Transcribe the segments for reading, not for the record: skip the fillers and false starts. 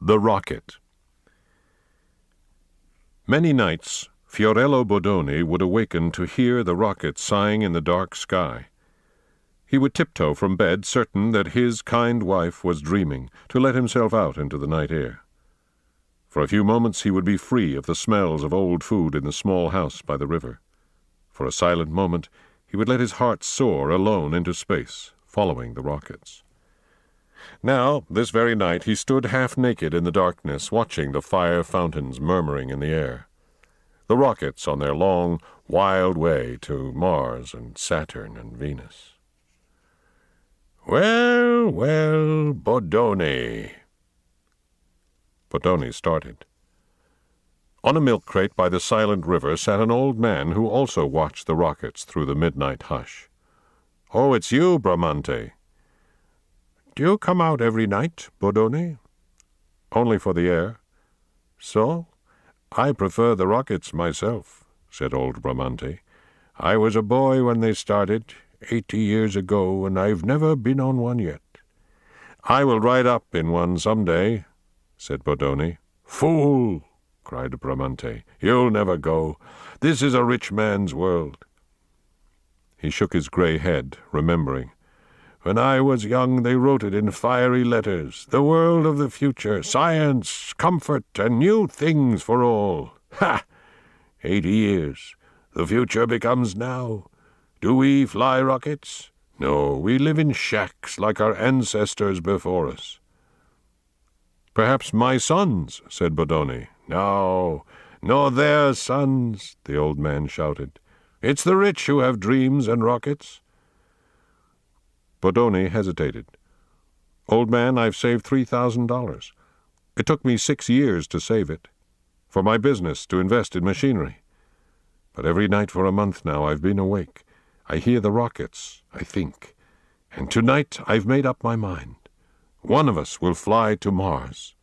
The Rocket. Many nights, Fiorello Bodoni would awaken to hear the rocket sighing in the dark sky. He would tiptoe from bed, certain that his kind wife was dreaming, to let himself out into the night air. For a few moments he would be free of the smells of old food in the small house by the river. For a silent moment he would let his heart soar alone into space, following the rockets. Now, this very night, he stood half-naked in the darkness, watching the fire fountains murmuring in the air. The rockets on their long, wild way to Mars and Saturn and Venus. "Well, well, Bodoni." Bodoni started. On a milk crate by the silent river sat an old man who also watched the rockets through the midnight hush. "Oh, it's you, Bramante." "Do you come out every night, Bodoni?" "Only for the air." "So? I prefer the rockets myself," said old Bramante. "I was a boy when they started, 80 years ago, and I've never been on one yet." "I will ride up in one some day," said Bodoni. "Fool!" cried Bramante. "You'll never go. This is a rich man's world." He shook his grey head, remembering. "When I was young they wrote it in fiery letters, the world of the future, science, comfort, and new things for all. Ha! 80 years. The future becomes now. Do we fly rockets? No, we live in shacks like our ancestors before us." "Perhaps my sons," said Bodoni. "No, nor their sons," the old man shouted. "It's the rich who have dreams and rockets." Bodoni hesitated. "Old man, I've saved $3,000. It took me 6 years to save it. For my business, to invest in machinery. But every night for a month now I've been awake. I hear the rockets, I think. And tonight I've made up my mind. One of us will fly to Mars."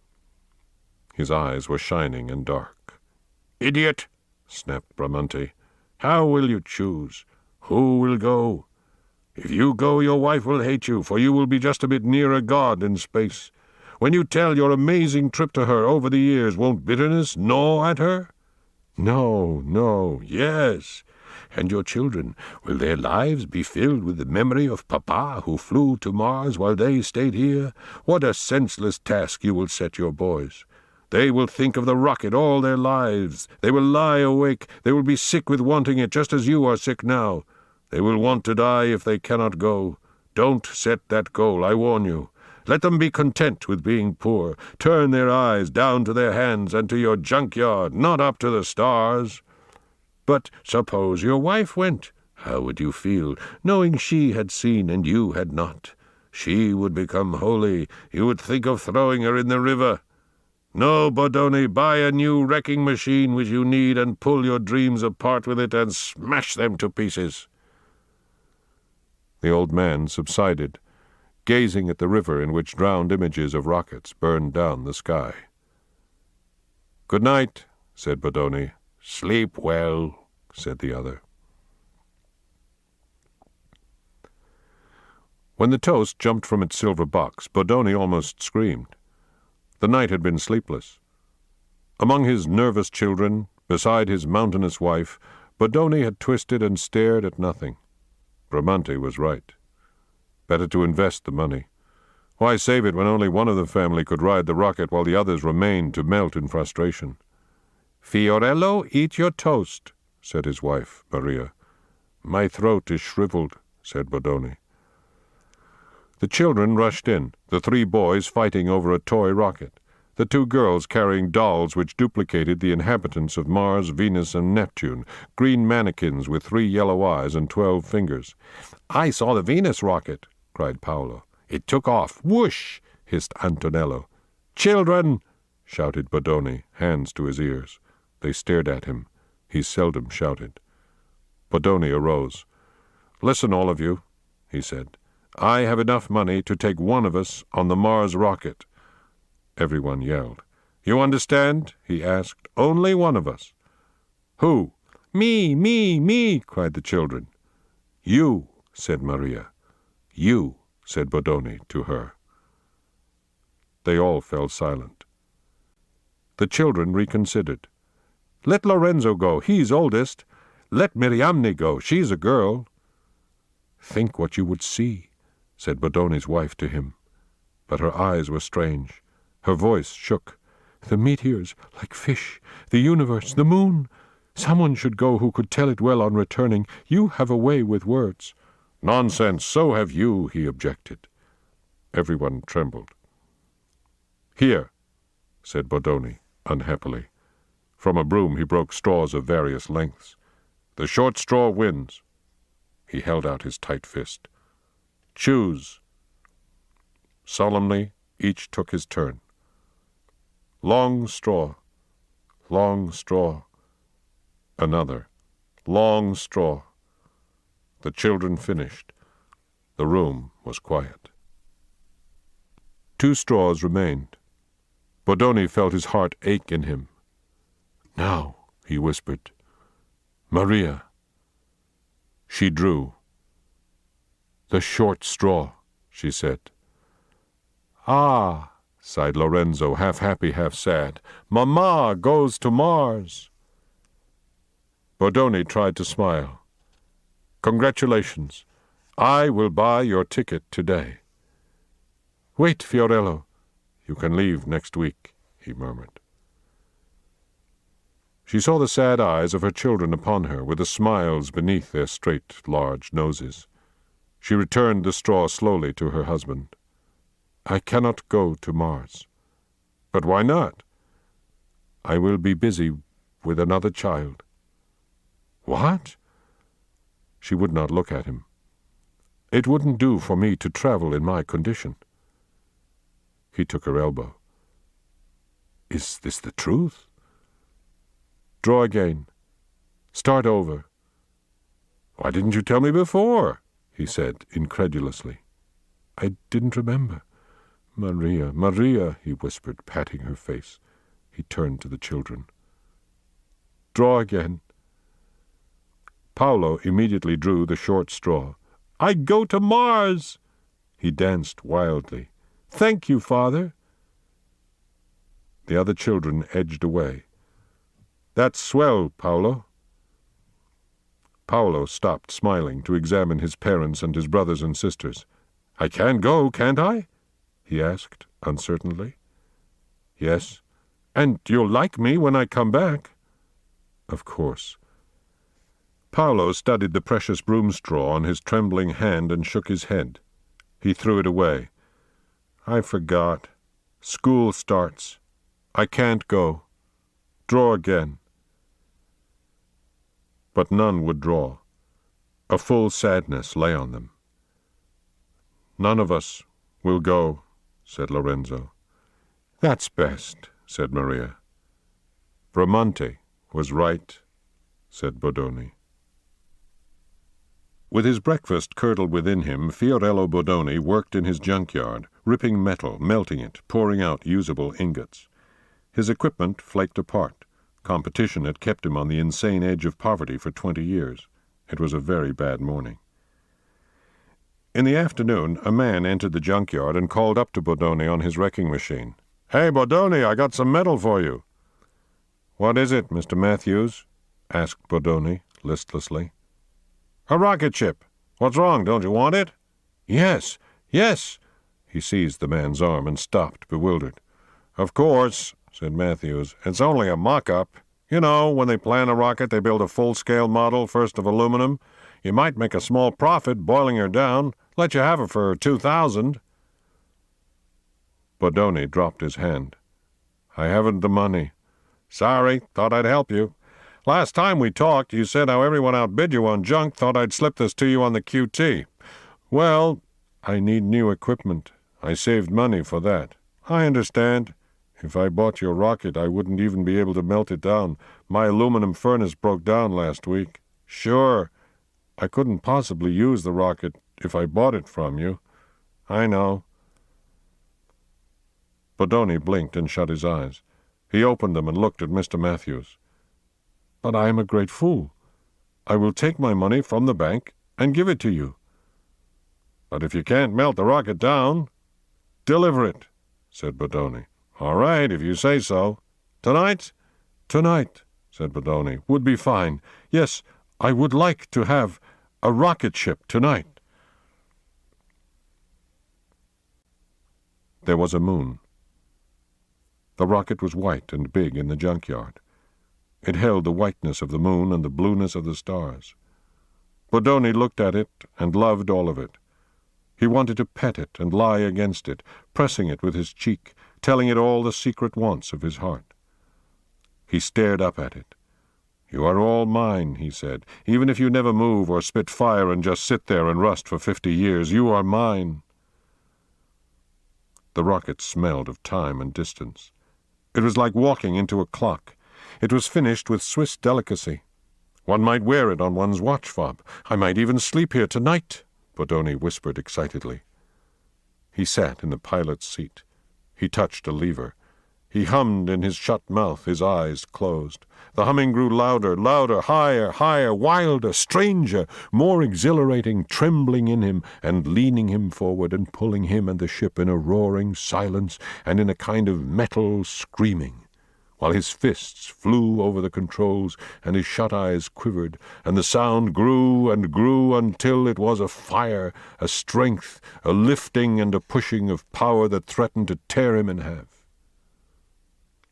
His eyes were shining and dark. "Idiot!" snapped Bramante. "How will you choose? Who will go? If you go, your wife will hate you, for you will be just a bit nearer God in space. When you tell your amazing trip to her over the years, won't bitterness gnaw at her? No, yes. And your children, will their lives be filled with the memory of Papa who flew to Mars while they stayed here? What a senseless task you will set your boys. They will think of the rocket all their lives. They will lie awake. They will be sick with wanting it, just as you are sick now. They will want to die if they cannot go. Don't set that goal, I warn you. Let them be content with being poor. Turn their eyes down to their hands and to your junkyard, not up to the stars. But suppose your wife went. How would you feel, knowing she had seen and you had not? She would become holy. You would think of throwing her in the river. No, Bodoni, buy a new wrecking machine which you need and pull your dreams apart with it and smash them to pieces." The old man subsided, gazing at the river in which drowned images of rockets burned down the sky. "Good night," said Bodoni. "Sleep well," said the other. When the toast jumped from its silver box, Bodoni almost screamed. The night had been sleepless. Among his nervous children, beside his mountainous wife, Bodoni had twisted and stared at nothing. Bramante was right. Better to invest the money. Why save it when only one of the family could ride the rocket while the others remained to melt in frustration? "Fiorello, eat your toast," said his wife, Maria. "My throat is shriveled," said Bodoni. The children rushed in, the 3 boys fighting over a toy rocket, the 2 girls carrying dolls which duplicated the inhabitants of Mars, Venus, and Neptune, green mannequins with 3 yellow eyes and 12 fingers. "I saw the Venus rocket," cried Paolo. "It took off. Whoosh!" hissed Antonello. "Children!" shouted Bodoni, hands to his ears. They stared at him. He seldom shouted. Bodoni arose. "Listen, all of you," he said. "I have enough money to take one of us on the Mars rocket." Everyone yelled. "You understand?" he asked. "Only one of us." "Who?" Me, cried the children. "You," said Maria. "You," said Bodoni to her. They all fell silent. The children reconsidered. "Let Lorenzo go, he's oldest. Let Miriamne go, she's a girl." "Think what you would see," said Bodoni's wife to him. But her eyes were strange. Her voice shook. "The meteors, like fish, the universe, the moon. Someone should go who could tell it well on returning. You have a way with words." "Nonsense, so have you," he objected. Everyone trembled. "Here," said Bodoni, unhappily. From a broom he broke straws of various lengths. "The short straw wins." He held out his tight fist. "Choose." Solemnly, each took his turn. Long straw, long straw. Another, long straw. The children finished. The room was quiet. 2 straws remained. Bodoni felt his heart ache in him. "Now," he whispered. "Maria." She drew. "The short straw," she said. "Ah," sighed Lorenzo, half happy, half sad. "Mamma goes to Mars." Bodoni tried to smile. "Congratulations. I will buy your ticket today." "Wait, Fiorello. You can leave next week," he murmured. She saw the sad eyes of her children upon her, with the smiles beneath their straight, large noses. She returned the straw slowly to her husband. "I cannot go to Mars." "But why not?" "I will be busy with another child." "What?" She would not look at him. "It wouldn't do for me to travel in my condition." He took her elbow. "Is this the truth?" "Draw again. Start over." "Why didn't you tell me before?" he said incredulously. "I didn't remember." "Maria, Maria," he whispered, patting her face. He turned to the children. "Draw again." Paolo immediately drew the short straw. "I go to Mars!" He danced wildly. "Thank you, Father." The other children edged away. "That's swell, Paolo." Paolo stopped, smiling, to examine his parents and his brothers and sisters. "I can go, can't I?" he asked, uncertainly. "Yes." "And you'll like me when I come back?" "Of course." Paolo studied the precious broom straw on his trembling hand and shook his head. He threw it away. "I forgot. School starts. I can't go. Draw again." But none would draw. A full sadness lay on them. "None of us will go," said Lorenzo. "That's best," said Maria. "Bramante was right," said Bodoni. With his breakfast curdled within him, Fiorello Bodoni worked in his junkyard, ripping metal, melting it, pouring out usable ingots. His equipment flaked apart. Competition had kept him on the insane edge of poverty for 20 years. It was a very bad morning. In the afternoon, a man entered the junkyard and called up to Bodoni on his wrecking machine. "Hey, Bodoni, I got some metal for you." "What is it, Mr. Matthews?" asked Bodoni, listlessly. "A rocket ship. What's wrong? Don't you want it?" "Yes, yes." He seized the man's arm and stopped, bewildered. "Of course," said Matthews. "It's only a mock-up. You know, when they plan a rocket, they build a full-scale model, first of aluminum. You might make a small profit boiling her down. Let you have her for $2,000. Bodoni dropped his hand. "I haven't the money." "Sorry, thought I'd help you. Last time we talked, you said how everyone outbid you on junk. Thought I'd slip this to you on the QT. Well, I need new equipment. I saved money for that." "I understand. If I bought your rocket, I wouldn't even be able to melt it down. My aluminum furnace broke down last week." "Sure. I couldn't possibly use the rocket if I bought it from you." "I know." Bodoni blinked and shut his eyes. He opened them and looked at Mr. Matthews. "But I am a great fool. I will take my money from the bank and give it to you." "But if you can't melt the rocket down—" "Deliver it," said Bodoni. "All right, if you say so." "Tonight?" "Tonight," said Bodoni. "Would be fine. Yes, I would like to have a rocket ship tonight." There was a moon. The rocket was white and big in the junkyard. It held the whiteness of the moon and the blueness of the stars. Bodoni looked at it and loved all of it. He wanted to pet it and lie against it, pressing it with his cheek, telling it all the secret wants of his heart. He stared up at it. "You are all mine," he said. "Even if you never move or spit fire and just sit there and rust for 50 years, you are mine." The rocket smelled of time and distance. It was like walking into a clock. It was finished with Swiss delicacy. One might wear it on one's watch fob. "I might even sleep here tonight," Bodoni whispered excitedly. He sat in the pilot's seat. He touched a lever. He hummed in his shut mouth, his eyes closed. The humming grew louder, louder, higher, higher, wilder, stranger, more exhilarating, trembling in him and leaning him forward and pulling him and the ship in a roaring silence and in a kind of metal screaming, while his fists flew over the controls and his shut eyes quivered, and the sound grew and grew until it was a fire, a strength, a lifting and a pushing of power that threatened to tear him in half.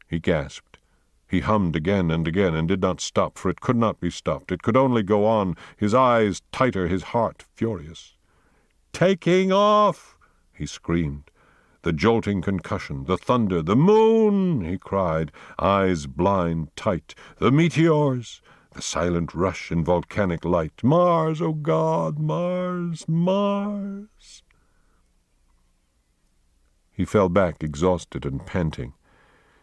He gasped. He hummed again and again and did not stop, for it could not be stopped. It could only go on, his eyes tighter, his heart furious. "Taking off!" he screamed. The jolting concussion, the thunder, "The moon!" he cried, eyes blind, tight. "The meteors!" The silent rush in volcanic light. "Mars, oh God, Mars, Mars!" He fell back exhausted and panting.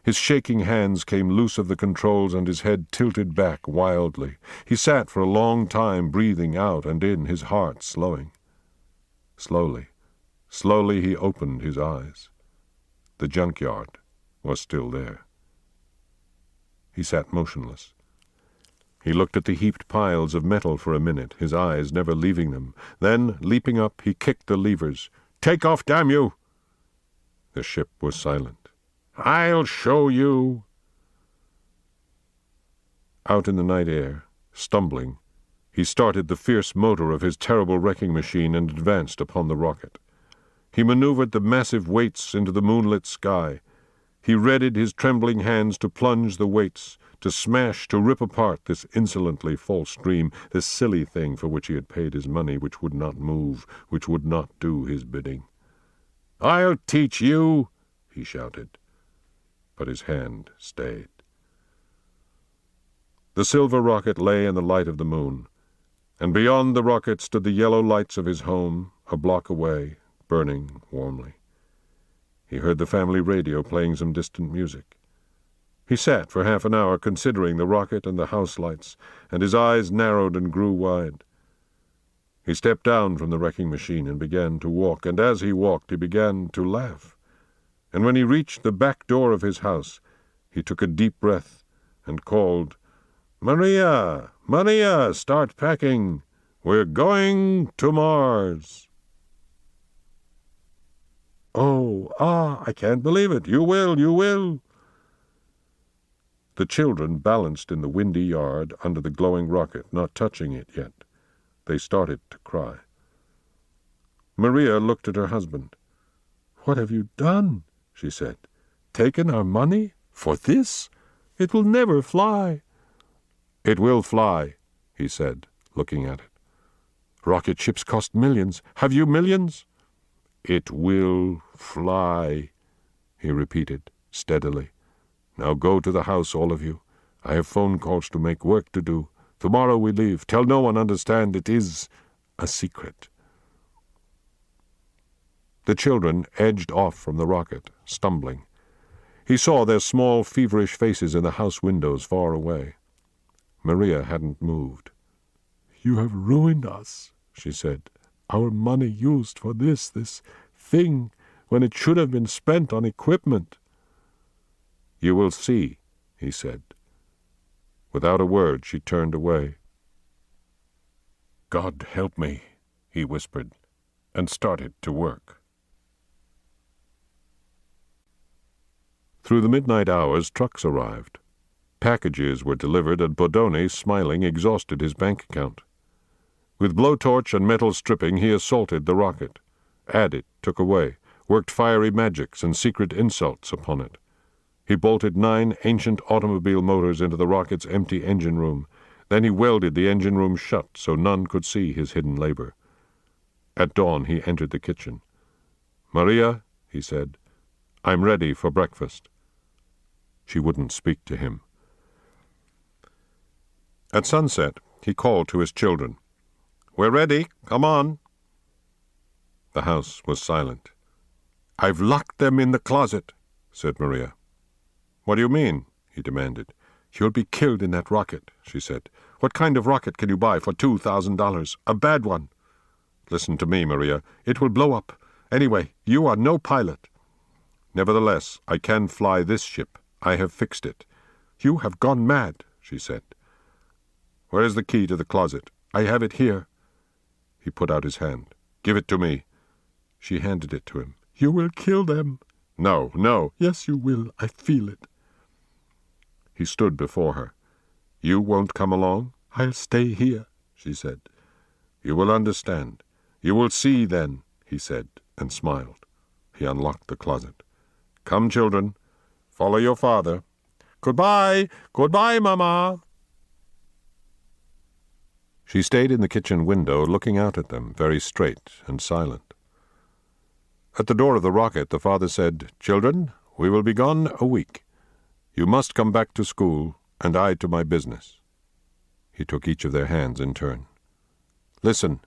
His shaking hands came loose of the controls and his head tilted back wildly. He sat for a long time, breathing out and in, his heart slowing. Slowly he opened his eyes. The junkyard was still there. He sat motionless. He looked at the heaped piles of metal for a minute, his eyes never leaving them. Then, leaping up, he kicked the levers. "Take off, damn you!" The ship was silent. "I'll show you." Out in the night air, stumbling, he started the fierce motor of his terrible wrecking machine and advanced upon the rocket. He maneuvered the massive weights into the moonlit sky. He readied his trembling hands to plunge the weights, to smash, to rip apart this insolently false dream, this silly thing for which he had paid his money, which would not move, which would not do his bidding. "I'll teach you," he shouted. But his hand stayed. The silver rocket lay in the light of the moon, and beyond the rocket stood the yellow lights of his home, a block away, burning warmly. He heard the family radio playing some distant music. He sat for half an hour considering the rocket and the house lights, and his eyes narrowed and grew wide. He stepped down from the wrecking machine and began to walk, and as he walked he began to laugh. And when he reached the back door of his house, he took a deep breath and called, "Maria, Maria, start packing. We're going to Mars." "Oh, I can't believe it. You will, you will." The children balanced in the windy yard under the glowing rocket, not touching it yet. They started to cry. Maria looked at her husband. "What have you done?" she said. "Taken our money? For this? It will never fly." "It will fly," he said, looking at it. "Rocket ships cost millions. Have you millions?" "It will fly," he repeated, steadily. "Now go to the house, all of you. I have phone calls to make, work to do. Tomorrow we leave. Tell no one, understand, it is a secret." The children edged off from the rocket, stumbling. He saw their small, feverish faces in the house windows far away. Maria hadn't moved. "You have ruined us," she said. "Our money used for this thing, when it should have been spent on equipment." "You will see," he said. Without a word, she turned away. "God help me," he whispered, and started to work. Through the midnight hours, trucks arrived. Packages were delivered, and Bodoni, smiling, exhausted his bank account. With blowtorch and metal stripping, he assaulted the rocket. Added, took away, worked fiery magics and secret insults upon it. He bolted 9 ancient automobile motors into the rocket's empty engine room. Then he welded the engine room shut so none could see his hidden labor. At dawn he entered the kitchen. "Maria," he said, "I'm ready for breakfast." She wouldn't speak to him. At sunset, he called to his children. "We're ready. Come on." The house was silent. "I've locked them in the closet," said Maria. "What do you mean?" he demanded. "You'll be killed in that rocket," she said. "What kind of rocket can you buy for $2,000? A bad one." "Listen to me, Maria. It will blow up. Anyway, you are no pilot." "Nevertheless, I can fly this ship. I have fixed it." "You have gone mad," she said. "Where is the key to the closet?" "I have it here." He put out his hand. "Give it to me." She handed it to him. "You will kill them." "No, no." "Yes, you will. I feel it." He stood before her. "You won't come along?" "I'll stay here," she said. "You will understand. You will see then," he said, and smiled. He unlocked the closet. "Come, children. Follow your father." "Goodbye. Goodbye, Mama." She stayed in the kitchen window, looking out at them, very straight and silent. At the door of the rocket, the father said, "Children, we will be gone a week. You must come back to school, and I to my business." He took each of their hands in turn. "Listen,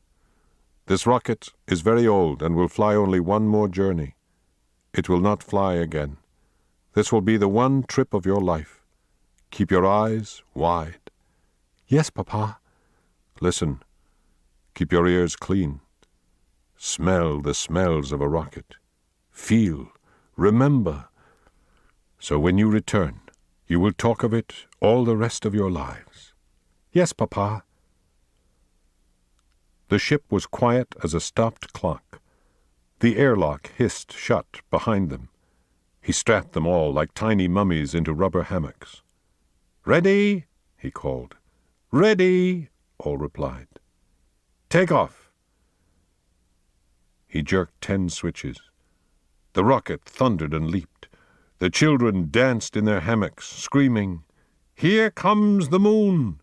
this rocket is very old and will fly only one more journey. It will not fly again. This will be the one trip of your life. Keep your eyes wide." "Yes, Papa." "Listen. Keep your ears clean. Smell the smells of a rocket. Feel. Remember. So when you return, you will talk of it all the rest of your lives." "Yes, Papa." The ship was quiet as a stopped clock. The airlock hissed shut behind them. He strapped them all like tiny mummies into rubber hammocks. "Ready?" he called. "Ready," all replied. "Take off." He jerked 10 switches. The rocket thundered and leaped. The children danced in their hammocks, screaming, "Here comes the moon!"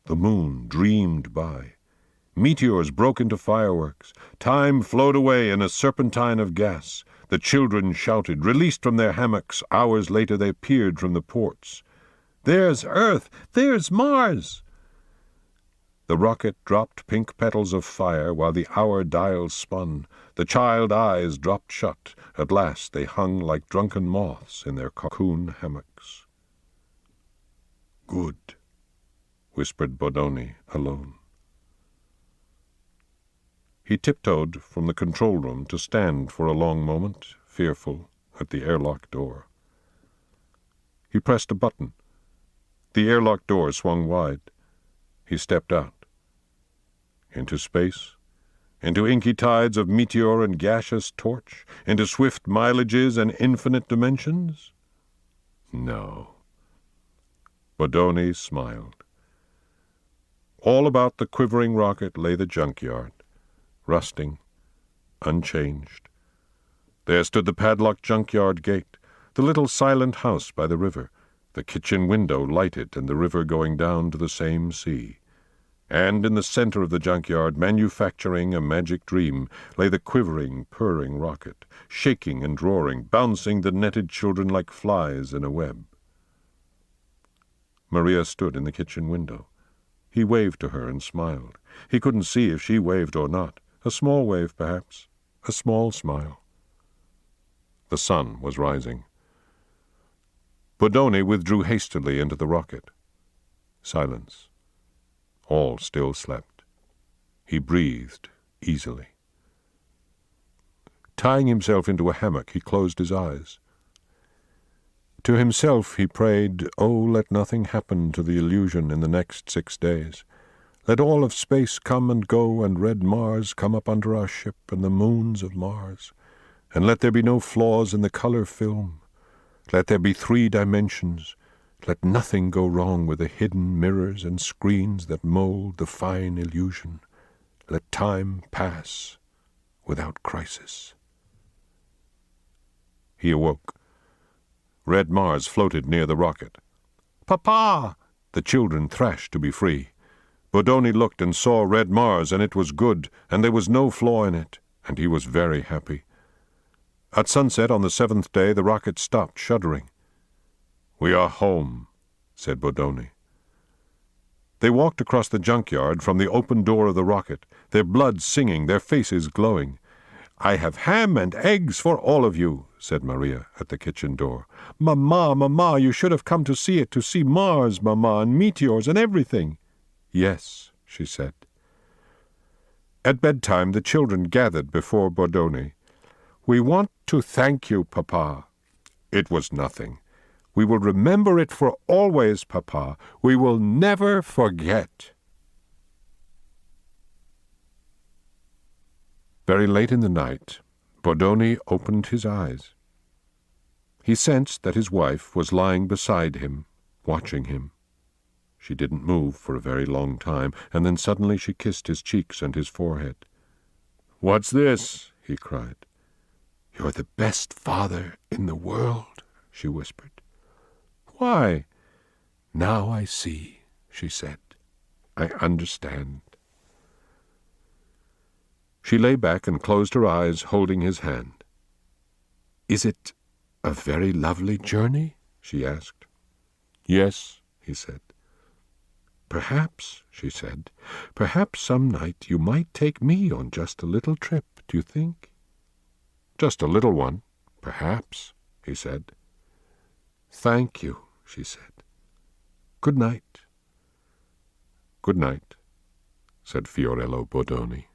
The moon dreamed by. Meteors broke into fireworks. Time flowed away in a serpentine of gas. The children shouted. Released from their hammocks, hours later they peered from the ports. "There's Earth! There's Mars!" The rocket dropped pink petals of fire while the hour dials spun. The child eyes dropped shut. At last they hung like drunken moths in their cocoon hammocks. "Good," whispered Bodoni, alone. He tiptoed from the control room to stand for a long moment, fearful, at the airlock door. He pressed a button. The airlock door swung wide. He stepped out. Into space, into inky tides of meteor and gaseous torch, into swift mileages and infinite dimensions? No. Bodoni smiled. All about the quivering rocket lay the junkyard, rusting, unchanged. There stood the padlocked junkyard gate, the little silent house by the river, the kitchen window lighted and the river going down to the same sea. And in the center of the junkyard, manufacturing a magic dream, lay the quivering, purring rocket, shaking and roaring, bouncing the netted children like flies in a web. Maria stood in the kitchen window. He waved to her and smiled. He couldn't see if she waved or not. A small wave, perhaps. A small smile. The sun was rising. Bodoni withdrew hastily into the rocket. Silence. All still slept. He breathed easily. Tying himself into a hammock, he closed his eyes. To himself he prayed, "Oh, let nothing happen to the illusion in the next 6 days. Let all of space come and go, and red Mars come up under our ship, and the moons of Mars. And let there be no flaws in the color film. Let there be 3 dimensions. Let nothing go wrong with the hidden mirrors and screens that mold the fine illusion. Let time pass without crisis. He awoke. Red Mars floated near the rocket. "Papa!" The children thrashed to be free. Bodoni looked and saw Red Mars, and it was good, and there was no flaw in it, and he was very happy. At sunset on the 7th day, the rocket stopped, shuddering. "We are home," said Bodoni. They walked across the junkyard from the open door of the rocket, their blood singing, their faces glowing. "I have ham and eggs for all of you," said Maria at the kitchen door. "Mamma, Mamma, you should have come to see it, to see Mars, Mamma, and meteors and everything." "Yes," she said. At bedtime the children gathered before Bodoni. "We want to thank you, Papa." "It was nothing." "We will remember it for always, Papa. We will never forget." Very late in the night, Bodoni opened his eyes. He sensed that his wife was lying beside him, watching him. She didn't move for a very long time, and then suddenly she kissed his cheeks and his forehead. "What's this?" he cried. "You're the best father in the world," she whispered. "Why?" "Now I see," she said. "I understand." She lay back and closed her eyes, holding his hand. "Is it a very lovely journey?" she asked. "Yes," he said. "Perhaps," she said, "perhaps some night you might take me on just a little trip, do you think?" "Just a little one, perhaps," he said. "Thank you," she said. "Good night." "Good night," said Fiorello Bodoni.